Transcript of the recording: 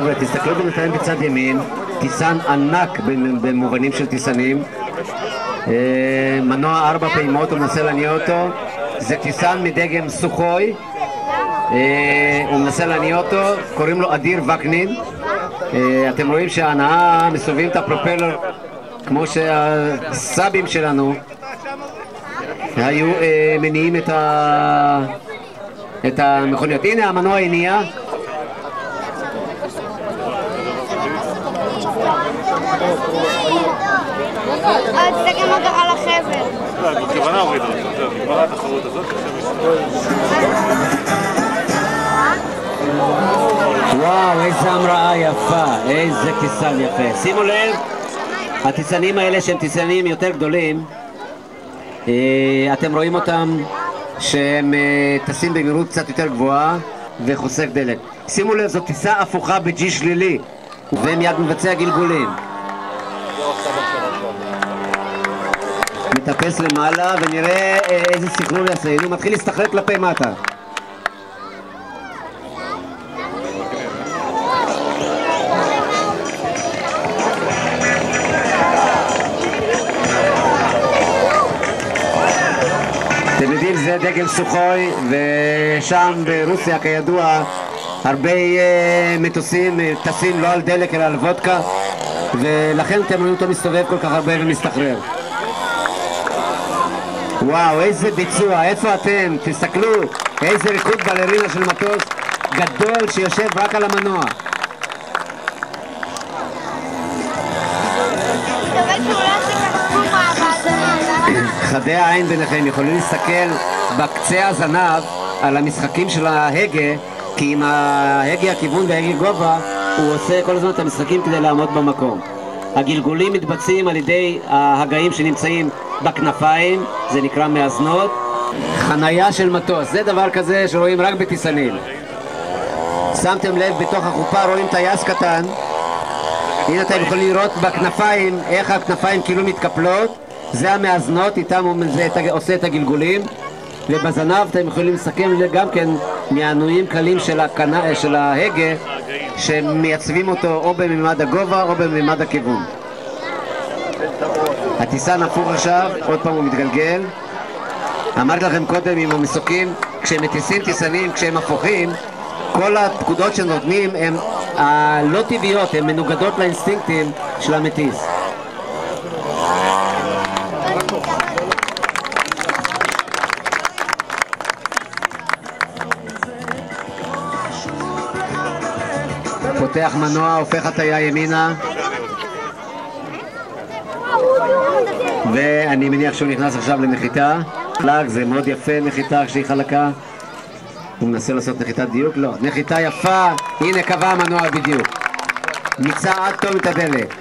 חבר'ה, תסתכלו בינתיים בצד ימין, טיסן ענק במובנים של טיסנים, מנוע 4 פעימות, הוא מנסה להניע אותו, זה טיסן מדגם סוחוי, הוא מנסה להניע אותו, קוראים לו אדיר וקנין. אתם רואים שההנאה מסובבים את הפרופלר כמו שהסבים שלנו היו מניעים את המכוניות. הנה המנוע הניע. תסתכל מה קרה לחבר. בכוונה הורידו, זהו, נגמרה התחרות הזאת. וואו, איזה המראה יפה, איזה טיסן יפה. שימו לב, הטיסנים האלה שהם טיסנים יותר גדולים, אתם רואים אותם שהם טסים במהירות קצת יותר גבוהה וחוסך דלק. שימו לב, זו טיסה הפוכה ב-G שלילי ומיד מבצע גלגולים. מטפס למעלה ונראה איזה סחרור יעשה, הוא מתחיל להסתחרר כלפי מטה. אתם יודעים, זה דגל סוחוי, ושם ברוסיה כידוע הרבה מטוסים טסים לא על דלק אלא על וודקה, ולכן אתם רואים אותו מסתובב כל כך הרבה ומסתחרר. וואו, איזה ביצוע, איפה אתם? תסתכלו, איזה ריקוד בלרינה של מטוס גדול שיושב רק על המנוע. חדי העין ביניכם יכולים להסתכל בקצה הזנב על המשחקים של ההגה, כי עם ההגה הכיוון וההגה גובה הוא עושה כל הזמן את המשחקים כדי לעמוד במקום. הגלגולים מתבצעים על ידי ההגאים שנמצאים בכנפיים, זה נקרא מאזנות. חנייה של מטוס, זה דבר כזה שרואים רק בטיסנים. שמתם לב, בתוך החופה רואים טייס קטן. הנה אתם יכולים לראות בכנפיים איך הכנפיים כאילו מתקפלות, זה המאזנות, איתם הוא עושה את הגלגולים. ובזנב אתם יכולים לסכם גם כן מהענועים קלים של ההגה שמייצבים אותו או בממד הגובה או בממד הכיוון. הטיסן הפוך עכשיו, עוד פעם הוא מתגלגל. אמרתי לכם קודם עם המסוקים, כשהם מטיסים טיסנים, כשהם הפוכים, כל הפקודות שנותנים הן לא טבעיות, הן מנוגדות לאינסטינקטים של המטיס. פותח מנוע, הופך הטיה ימינה, ואני מניח שהוא נכנס עכשיו לנחיתה. זה מאוד יפה נחיתה כשהיא חלקה. הוא מנסה לעשות נחיתת דיוק? לא. נחיתה יפה, הנה קבע המנוע בדיוק. מיצה עד תום את הדלק.